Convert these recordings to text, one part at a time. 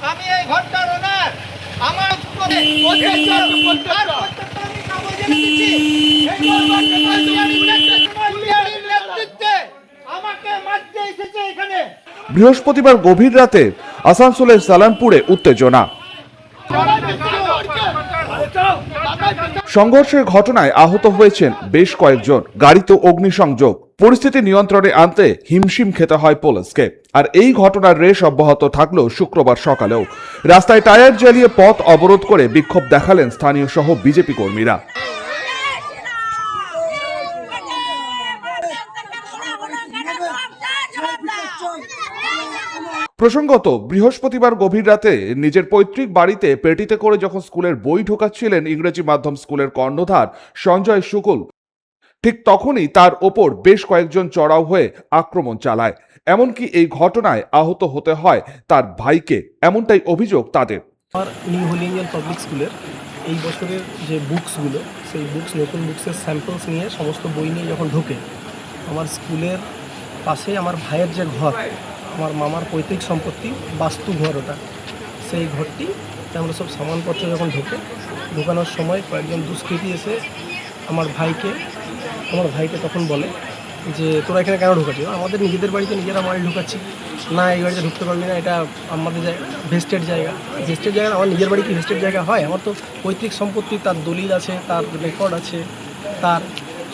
আমি এই ঘরটার ওনার, আমার আমাকে মারতে এসেছে এখানে। বৃহস্পতিবার গভীর রাতে আসানসোলের সালানপুরে উত্তেজনা। সংঘর্ষের ঘটনায় আহত হয়েছেন বেশ কয়েকজন, গাড়িতে অগ্নিসংযোগ। পরিস্থিতি নিয়ন্ত্রণে আনতে হিমশিম খেতে হয় পুলিশকে। আর এই ঘটনার রেশ অব্যাহত থাকলেও শুক্রবার সকালেও রাস্তায় টায়ার জ্বালিয়ে পথ অবরোধ করে বিক্ষোভ দেখালেন স্থানীয় সহ বিজেপি কর্মীরা। প্রসঙ্গত, বৃহস্পতিবার গভীর রাতে নিজের পৈতৃক বাড়িতে পেটিতে করে যখন স্কুলের বই ঢোকাচ্ছিলেন ইংরেজি মাধ্যম স্কুলের কর্ণধার সঞ্জয় শুকুল, ঠিক তখনই তার ওপর বেশ কয়েকজন চড়াও হয়ে আক্রমণ চালায়। এমনকি এই ঘটনায় আহত হতে হয় তার ভাইকে, এমনটাই অভিযোগ তাদের। আমার নিউ হোলি এঞ্জেল পাবলিক স্কুলের এই বছরের যে বুকসগুলো, সেই নতুন বুকসের স্যাম্পলস নিয়ে সমস্ত বই নিয়ে যখন ঢোকে, আমার স্কুলের পাশে আমার ভাইয়ের যে ঘর, আমার মামার পৈতৃক সম্পত্তি, বাস্তু ঘর ওটা, সেই ঘরটি আমরা সব সামানপত্র যখন ঢোকানোর সময় কয়েকজন দুষ্কৃতী এসে আমার ভাইকে তখন বলে যে তোরা এখানে কেন ঢোকাচ্ছিস? আমাদের নিজেদের বাড়িতে নিজেরা মাল ঢোকাচ্ছি না, এই বাড়িতে ঢুকতে পারবি না, এটা আমাদের জায়গা, ভেস্টেড জায়গা। আমার নিজের বাড়ি কি ভেস্টেড জায়গা হয়? আমার তো পৈতৃক সম্পত্তি, তার দলিল আছে, তার রেকর্ড আছে, তার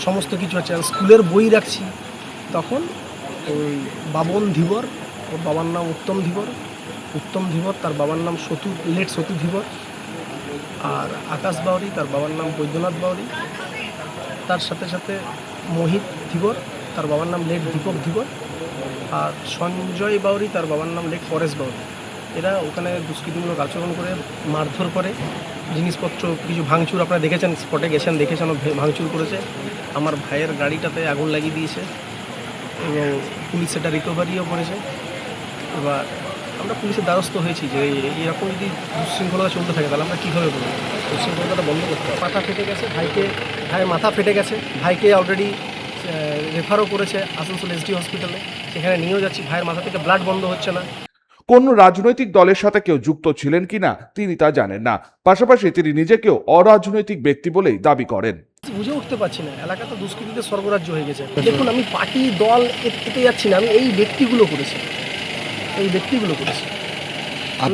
সমস্ত কিছু আছে, স্কুলের বই রাখছি। তখন ওই বাবন ধীবর, ওর বাবার নাম উত্তম ধীবর, তার বাবার নাম সতু ধীবর, আর আকাশ বাউরি, তার বাবার নাম বৈদ্যনাথ বাউরি, তার সাথে সাথে মোহিত ধীবর, তার বাবার নাম লেট দীপক ধীবর, আর সঞ্জয় বাউরি, তার বাবার নাম লেট পরেশ বাউরি। এরা ওখানে দুষ্কৃতিমূলক আচরণ করে মারধর করে, জিনিসপত্র কিছু ভাঙচুর, আপনারা দেখেছেন, স্পটে দেখেছেন ভাঙচুর করেছে। আমার ভাইয়ের গাড়িটাতে আগুন লাগিয়ে দিয়েছে এবং পুলিশ সেটা রিকভারিও করেছে। এবার আমরা পুলিশের দ্বারস্থ হয়েছি যে এরকম যদি দুশৃঙ্খলতা চলতে থাকে তাহলে আমরা কীভাবে করবো? দুশৃঙ্খলতাটা বন্ধ করতে হবে। মাথা ফেটে গেছে, ভাইয়ের মাথা ফেটে গেছে, ভাইকে অলরেডি রেফারও করেছে আসানসোল এসডি হসপিটালে, সেখানে নিয়েও যাচ্ছি। ভাইয়ের মাথা থেকে ব্লাড বন্ধ হচ্ছে না। কোন রাজনৈতিক দলের সাথে কেউ যুক্ত ছিলেন কিনা তিনি তা জানেন না। পাশাপাশি তিনি নিজেকেও অরাজনৈতিক ব্যক্তি বলেই দাবি করেন। বুঝে উঠতে পারছি না, এলাকাতে দুষ্কৃতীদের স্বর্গরাজ্য হয়ে গেছে। দেখুন, আমি পার্টি দল এতে যাচ্ছি না, আমি এই ব্যক্তিগুলো করেছি।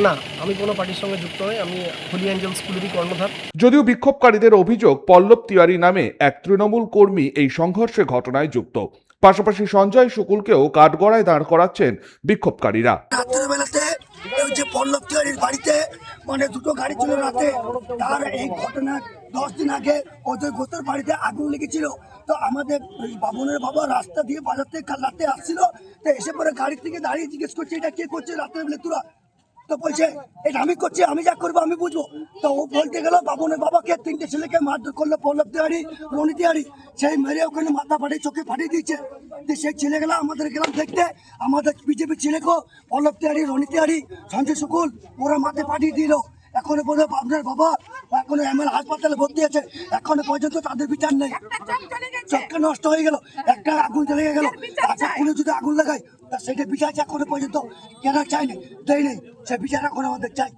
না, আমি কোনো পার্টির সঙ্গে যুক্ত নই, আমি হোলি এঞ্জেল স্কুলেরই কর্ণধার। যদিও বিক্ষোভকারীদের অভিযোগ পল্লব তিওয়ারি নামে এক তৃণমূল কর্মী এই সংঘর্ষের ঘটনায় যুক্ত। পাশাপাশি সঞ্জয় শুকুলকেও কাঠগড়ায় দাঁড় করাচ্ছেন বিক্ষোভকারীরা। রাত্রেবেলাতে ওই যে পল্লব তিওয়ারির বাড়িতে মানে দুটো গাড়ি ছিল রাতে, তার এই ঘটনা 10 দিন আগে ওদের গোতের বাড়িতে আগুন লেগেছিল। তো আমাদের বাবনের বাবা রাস্তা দিয়ে বাজার থেকে কাল রাতে আসছিল, তো এসে পরে গাড়ি থেকে দাঁড়িয়ে জিজ্ঞেস করছে এটা কে করছে রাত্রে বেলা তোরা? তো বলছে এটা আমি করছি, আমি যা করবো আমি বুঝবো। তো ও বলতে গেল বাবনের বাবাকে 3টে ছেলেকে মারধর করলো, পল্লব তিওয়ারি, রনি তিওয়ারি, সেই মেরে ওখানে মাথা ফাটিয়ে চোখে ফাটিয়ে দিয়েছে। সেই ছেলেগুলো আমাদের গেলাম দেখতে, আমাদের বিজেপি ছেলেকেও পল্লব তিওয়ারি, রনি তিওয়ারি, সঞ্জয় শুকুল ওরা মাথায় ফাটিয়ে দিল। এখনো পর্যন্ত আপনার বাবা এখনো এমএল হাসপাতালে ভর্তি আছে, এখনো পর্যন্ত তাদের বিচার নেই। চক্কা নষ্ট হয়ে গেল, একটা আগুন লেগে গেল, কোনো যদি আগুন লাগায় সেটা বিচার এখনো পর্যন্ত কেন চাইনি, দেয় নেই, সে বিচার এখন আমাদের চাই।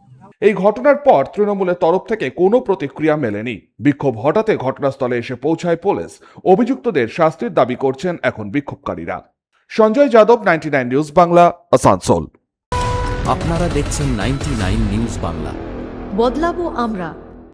এই ঘটনার পর তৃণমূলের তরফ থেকে কোনো প্রতিক্রিয়া মেলেনি। বিক্ষোভ হঠাতে ঘটনাস্থলে এসে পৌঁছায় পুলিশ। অভিযুক্তদের শাস্তির দাবি করছেন এখন বিক্ষোভকারীরা। সঞ্জয় যাদব, 99 নিউজ বাংলা, আসানসোল। আপনারা দেখছেন 99 নিউজ বাংলা। বদলাবো আমরা।